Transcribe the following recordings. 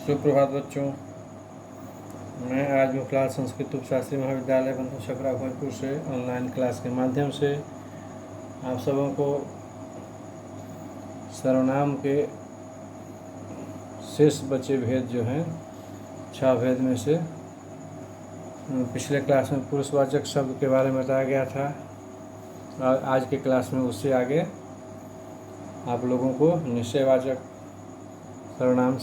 सुप्रभात बच्चों। मैं आज मुखलाल संस्कृत उपशास्त्री महाविद्यालय बंधु छपरा भोजपुर से ऑनलाइन क्लास के माध्यम से आप सबों को सर्वनाम के शेष बचे भेद जो हैं 6 भेद में से पिछले क्लास में पुरुषवाचक शब्द के बारे में बताया गया था और आज के क्लास में उससे आगे आप लोगों को निश्चयवाचक सर्वनाम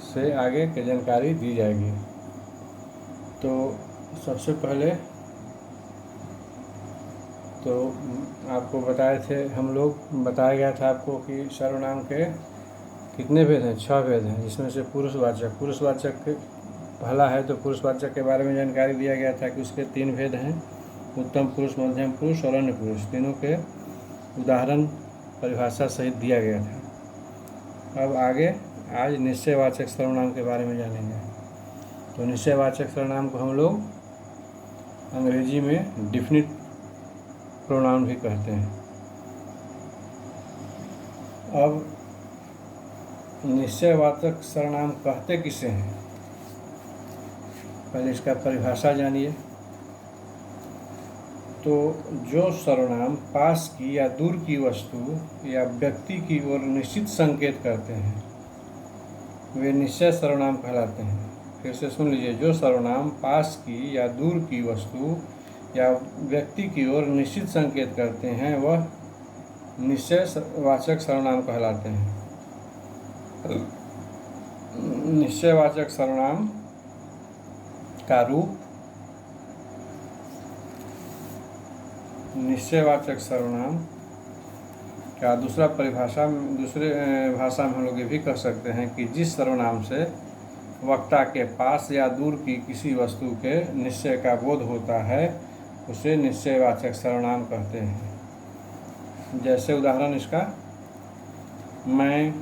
से आगे की जानकारी दी जाएगी। तो सबसे पहले तो आपको बताया गया था आपको कि सर्वनाम के कितने भेद हैं, 6 भेद हैं, जिसमें से पुरुषवाचक पहला है। तो पुरुषवाचक के बारे में जानकारी दिया गया था कि उसके 3 भेद हैं, उत्तम पुरुष, मध्यम पुरुष और अन्य पुरुष। तीनों के उदाहरण परिभाषा सहित दिया गया था। अब आगे आज निश्चयवाचक सर्वनाम के बारे में जानेंगे। तो निश्चयवाचक सर्वनाम को हम लोग अंग्रेजी में डिफिनिट प्रोनाउन भी कहते हैं। अब निश्चयवाचक सर्वनाम कहते किसे हैं, पहले इसका परिभाषा जानिए। तो जो सर्वनाम पास की या दूर की वस्तु या व्यक्ति की ओर निश्चित संकेत करते हैं वे निश्चय सर्वनाम कहलाते हैं। फिर से सुन लीजिए, जो सर्वनाम पास की या दूर की वस्तु या व्यक्ति की ओर निश्चित संकेत करते हैं वह निश्चयवाचक सर्वनाम कहलाते हैं। निश्चयवाचक सर्वनाम का रूप, निश्चयवाचक सर्वनाम का दूसरे भाषा में हम लोग ये भी कह सकते हैं कि जिस सर्वनाम से वक्ता के पास या दूर की किसी वस्तु के निश्चय का बोध होता है उसे निश्चयवाचक सर्वनाम कहते हैं। जैसे उदाहरण इसका मैं,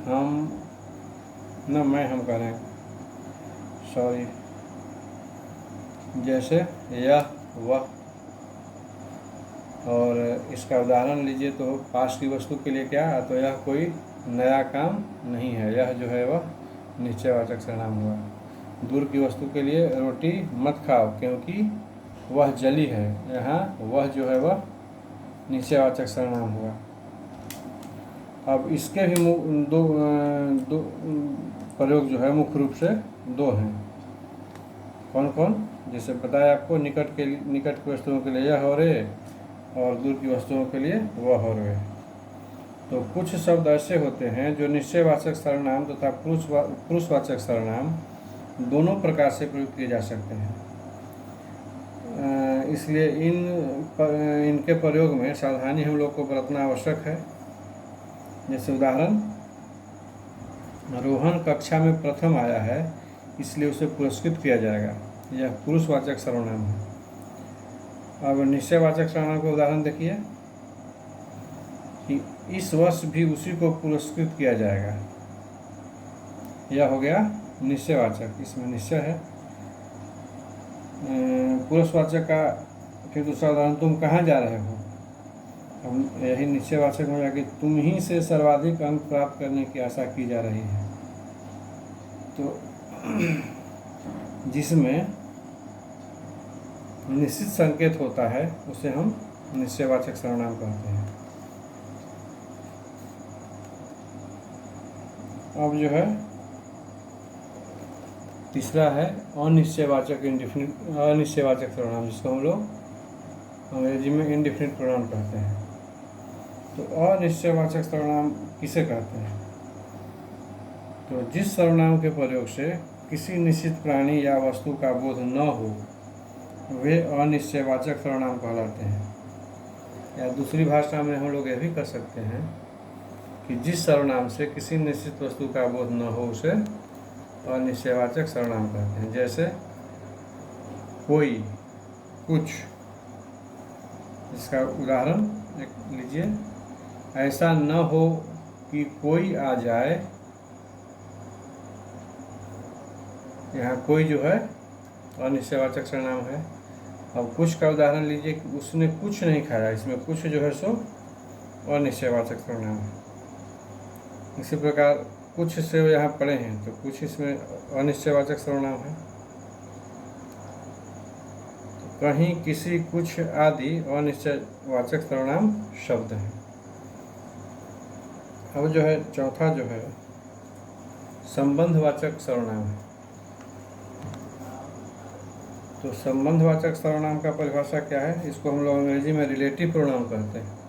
हम करें, सॉरी, जैसे यह, वह। और इसका उदाहरण लीजिए तो पास की वस्तु के लिए क्या है, तो यह कोई नया काम नहीं है, यह जो है वह निश्चयवाचक सर्वनाम हुआ। दूर की वस्तु के लिए रोटी मत खाओ क्योंकि वह जली है, यहाँ वह जो है वह निश्चयवाचक सर्वनाम हुआ। अब इसके भी दो प्रयोग जो है मुख्य रूप से 2 हैं। कौन कौन? जैसे बताया आपको, निकट की वस्तुओं के लिए यह हो रे और दूर की वस्तुओं के लिए वह हो रे। तो कुछ शब्द ऐसे होते हैं जो निश्चयवाचक सर्वनाम तथा पुरुषवाचक सर्वनाम दोनों प्रकार से प्रयोग किए जा सकते हैं। इसलिए इनके प्रयोग में सावधानी हम लोग को बरतना आवश्यक है। जैसे उदाहरण, रोहन कक्षा में प्रथम आया है इसलिए उसे पुरस्कृत किया जाएगा, यह पुरुषवाचक सर्वनाम है। अब निश्चयवाचक सर्वनाम का उदाहरण देखिए कि इस वर्ष भी उसी को पुरस्कृत किया जाएगा, यह हो गया निश्चयवाचक, इसमें निश्चय है। पुरुषवाचक का फिर दूसरा उदाहरण, तुम कहाँ जा रहे हो, हम यही निश्चयवाचक हो गया कि तुम ही से सर्वाधिक अंक प्राप्त करने की आशा की जा रही है। तो जिसमें निश्चित संकेत होता है उसे हम निश्चयवाचक सर्वनाम कहते हैं। अब जो है तीसरा है अनिश्चयवाचक सर्वनाम, जिसको हम लोग अंग्रेजी में इंडिफिनिट प्रोनाउन कहते हैं। तो अनिश्चयवाचक सर्वनाम किसे कहते हैं? तो जिस सर्वनाम के प्रयोग से किसी निश्चित प्राणी या वस्तु का बोध न हो वे अनिश्चयवाचक सर्वनाम कहलाते हैं। या दूसरी भाषा में हम लोग यह भी कह सकते हैं कि जिस सर्वनाम से किसी निश्चित वस्तु का बोध न हो उसे अनिश्चयवाचक सर्वनाम कहते हैं। जैसे कोई, कुछ। इसका उदाहरण लीजिए, ऐसा न हो कि कोई आ जाए, यहाँ कोई जो है अनिश्चयवाचक सर्वनाम है। अब कुछ का उदाहरण लीजिए कि उसने कुछ नहीं खाया, इसमें कुछ जो है सो अनिश्चयवाचक सर्वनाम है। इसी प्रकार कुछ से यहाँ पढ़े हैं, तो कुछ इसमें अनिश्चयवाचक सर्वनाम है। तो कहीं, किसी, कुछ आदि अनिश्चयवाचक सर्वनाम शब्द हैं। अब जो है चौथा जो है संबंधवाचक सर्वनाम है। तो संबंधवाचक सर्वनाम का परिभाषा क्या है? इसको हम लोग अंग्रेजी में रिलेटिव प्रोनाउन कहते हैं।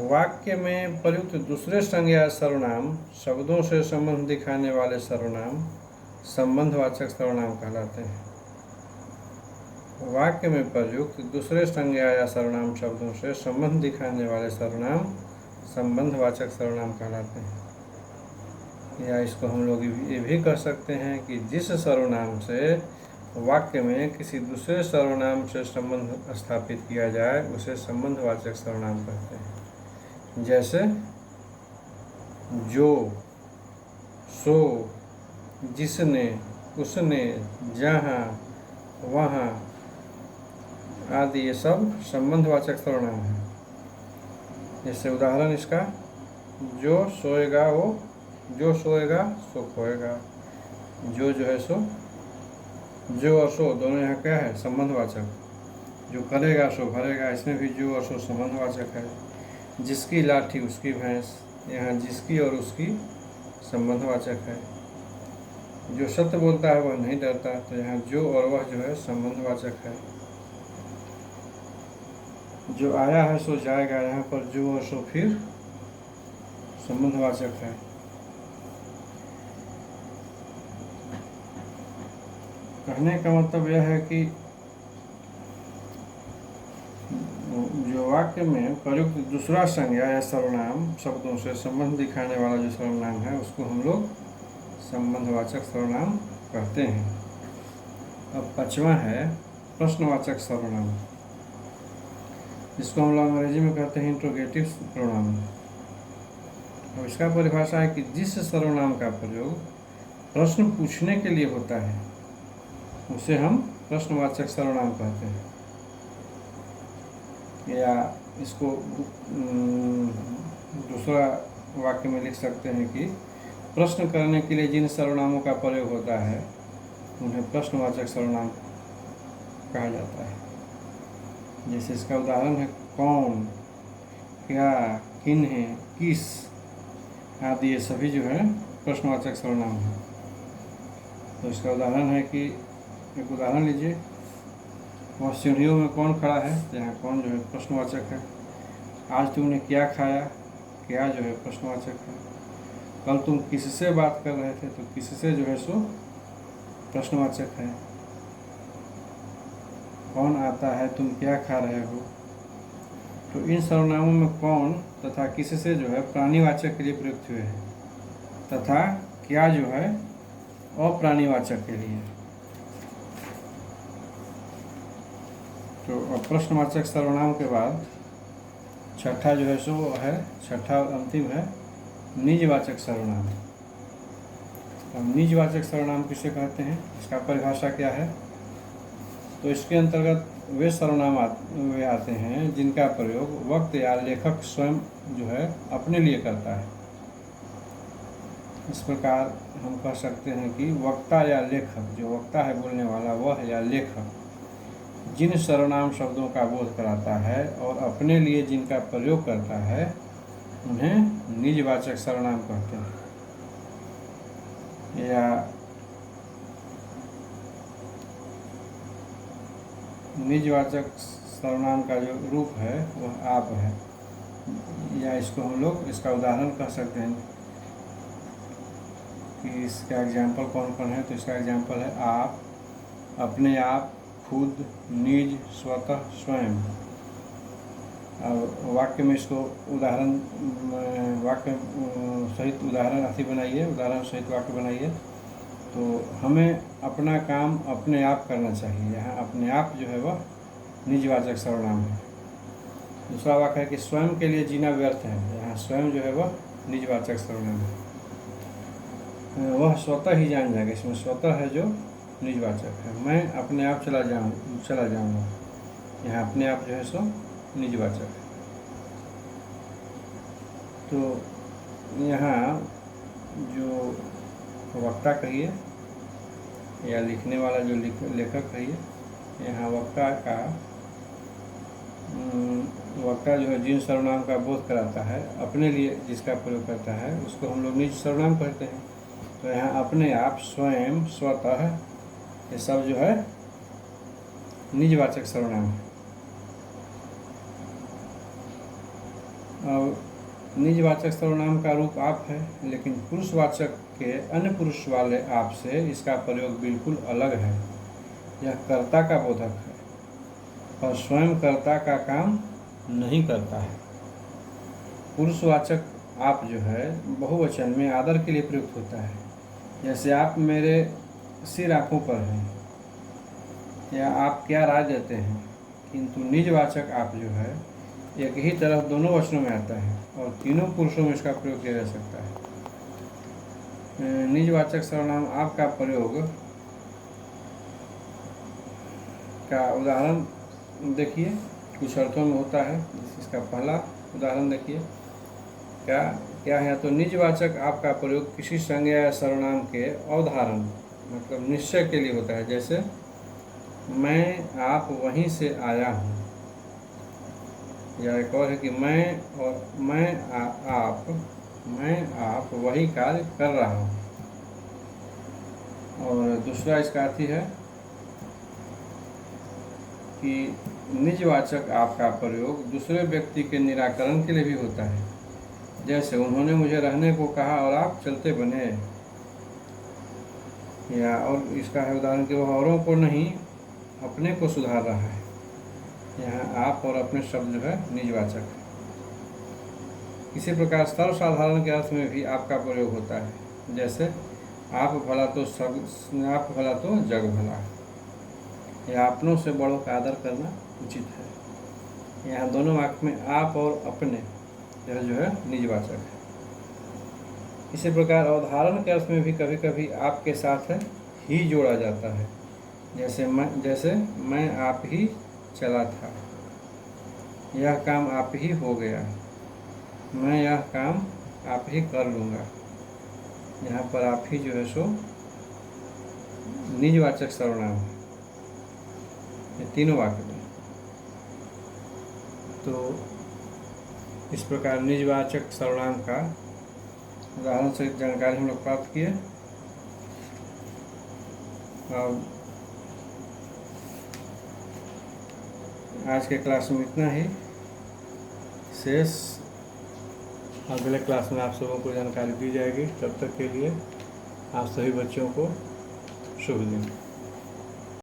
वाक्य में प्रयुक्त दूसरे संज्ञा सर्वनाम शब्दों से संबंध दिखाने वाले सर्वनाम संबंधवाचक सर्वनाम कहलाते हैं। वाक्य में प्रयुक्त दूसरे संज्ञा या सर्वनाम शब्दों से संबंध दिखाने वाले सर्वनाम संबंधवाचक सर्वनाम कहलाते हैं। या इसको हम लोग ये भी कह सकते हैं कि जिस सर्वनाम से वाक्य में किसी दूसरे सर्वनाम से संबंध स्थापित किया जाए उसे संबंधवाचक सर्वनाम कहते हैं। जैसे जो, सो, जिसने, उसने, जहाँ, वहाँ आदि ये सब संबंधवाचक सर्वनाम हैं। जैसे उदाहरण इसका, जो सोएगा वो, जो सोएगा सो खोएगा। जो है सो, जो और सो दोनों यहाँ क्या है? संबंधवाचक। जो करेगा सो भरेगा, इसमें भी जो और सो संबंधवाचक है। जिसकी लाठी उसकी भैंस, यहाँ जिसकी और उसकी संबंधवाचक है। जो सत्य बोलता है वह नहीं डरता, तो यहाँ जो और वह जो है संबंधवाचक है। जो आया है सो जाएगा, यहाँ पर जो और सो फिर संबंधवाचक है। कहने का मतलब यह है कि जो वाक्य में प्रयुक्त दूसरा संज्ञा या सर्वनाम शब्दों से संबंध दिखाने वाला जो सर्वनाम है उसको हम लोग संबंधवाचक सर्वनाम कहते हैं। अब पांचवा है प्रश्नवाचक सर्वनाम। इसको हम लोग अंग्रेजी में कहते हैं इंट्रोगेटिव प्रोनाउन। अब इसका परिभाषा है कि जिस सर्वनाम का प्रयोग प्रश्न पूछने के लिए होता है उसे हम प्रश्नवाचक सर्वनाम कहते हैं। या इसको दूसरा वाक्य में लिख सकते हैं कि प्रश्न करने के लिए जिन सर्वनामों का प्रयोग होता है उन्हें प्रश्नवाचक सर्वनाम कहा जाता है। जैसे इसका उदाहरण है कौन, क्या, किन्हें, किस आदि ये सभी जो है प्रश्नवाचक सर्वनाम है। तो इसका उदाहरण है कि एक उदाहरण लीजिए, वह सीढ़ियों में कौन खड़ा है, यहाँ कौन जो है प्रश्नवाचक है। आज तुमने क्या खाया, क्या जो है प्रश्नवाचक है। कल तुम किससे बात कर रहे थे, तो किससे जो है सो प्रश्नवाचक है। कौन आता है, तुम क्या खा रहे हो। तो इन सर्वनामों में कौन तथा किससे जो है प्राणीवाचक के लिए प्रयुक्त हुए हैं तथा क्या जो है अप्राणीवाचक के लिए। तो अब प्रश्नवाचक सर्वनाम के बाद छठा जो है सो है, छठा और अंतिम है निजवाचक सर्वनाम। अब निजवाचक सर्वनाम किसे कहते हैं, इसका परिभाषा क्या है? तो इसके अंतर्गत वे सर्वनाम वे आते हैं जिनका प्रयोग वक्त या लेखक स्वयं जो है अपने लिए करता है। इस प्रकार हम कह सकते हैं कि वक्ता या लेखक, जो वक्ता है बोलने वाला वह या लेखक जिन सर्वनाम शब्दों का बोध कराता है और अपने लिए जिनका प्रयोग करता है उन्हें निजवाचक सर्वनाम कहते हैं। या निजवाचक सर्वनाम का जो रूप है वह आप है। या इसको हम लोग इसका उदाहरण कह सकते हैं कि इसका एग्जाम्पल कौन कौन है। तो इसका एग्जाम्पल है आप, अपने आप, खुद, निज, स्वतः, स्वयं। और वाक्य में इसको उदाहरण वाक्य सहित उदाहरण अति बनाइए, उदाहरण सहित वाक्य बनाइए। तो हमें अपना काम अपने आप करना चाहिए। यहाँ अपने आप जो है वह निजवाचक सर्वनाम है। दूसरा वाक्य है कि स्वयं के लिए जीना व्यर्थ है। यहाँ स्वयं जो है वह निजवाचक सर्वनाम है। वह स्वतः ही जान जाएगा, इसमें स्वतः है जो निजवाचक है। मैं अपने आप चला जाऊँगा, यहाँ अपने आप जो है सो निजवाचक है। तो यहाँ जो वक्ता कहिए या लिखने वाला जो लेखक कहिए, यहाँ वक्ता जो है जिन सर्वनाम का बोध कराता है, अपने लिए जिसका प्रयोग करता है, उसको हम लोग निज सर्वनाम कहते हैं। तो यहाँ अपने आप, स्वयं, स्वतः, ये सब जो है निजवाचक सर्वनाम है। और निजवाचक सर्वनाम का रूप आप है, लेकिन पुरुषवाचक के अन्य पुरुष वाले आप से इसका प्रयोग बिल्कुल अलग है। यह कर्ता का बोधक है, पर स्वयं कर्ता का काम नहीं करता है। पुरुषवाचक आप जो है बहुवचन में आदर के लिए प्रयुक्त होता है, जैसे आप मेरे सिर आँखों पर हैं, या आप क्या राय देते हैं। किंतु निजवाचक आप जो है एक ही तरफ दोनों वचनों में आता है और तीनों पुरुषों में इसका प्रयोग किया जा सकता है। निजवाचक सर्वनाम आप का प्रयोग का उदाहरण देखिए, कुछ अर्थों में होता है। इसका पहला उदाहरण देखिए, क्या है। तो निजवाचक आप का प्रयोग किसी संज्ञा या सर्वनाम के अवधारण मतलब निश्चय के लिए होता है, जैसे मैं आप वहीं से आया हूँ, या एक और है कि मैं आप वही कार्य कर रहा हूँ। और दूसरा इसका अर्थ है कि निजवाचक आप का प्रयोग दूसरे व्यक्ति के निराकरण के लिए भी होता है, जैसे उन्होंने मुझे रहने को कहा और आप चलते बने। या और इसका है उदाहरण कि वह औरों को नहीं अपने को सुधार रहा है। यहाँ आप और अपने शब्द जो है निजवाचक है। इसी प्रकार सर्वसाधारण के अर्थ में भी आपका प्रयोग होता है, जैसे आप भला तो जग भला, या अपनों से बड़ों का आदर करना उचित है। यहाँ दोनों वाक्य में आप और अपने यह जो है निजवाचक है। इसी प्रकार अवधारण के अर्थ में भी कभी कभी आपके साथ ही जोड़ा जाता है, जैसे मैं आप ही चला था, यह काम आप ही हो गया, मैं यह काम आप ही कर लूँगा। यहाँ पर आप ही जो है सो निजवाचक सर्वनाम है, ये तीनों वाक्य में। तो इस प्रकार निजवाचक सर्वनाम का उदाहरण से जानकारी हम लोग प्राप्त किए। और आज के क्लास में इतना ही शेष अगले क्लास में आप सबों को जानकारी दी जाएगी। तब तक के लिए आप सभी बच्चों को शुभ दिन।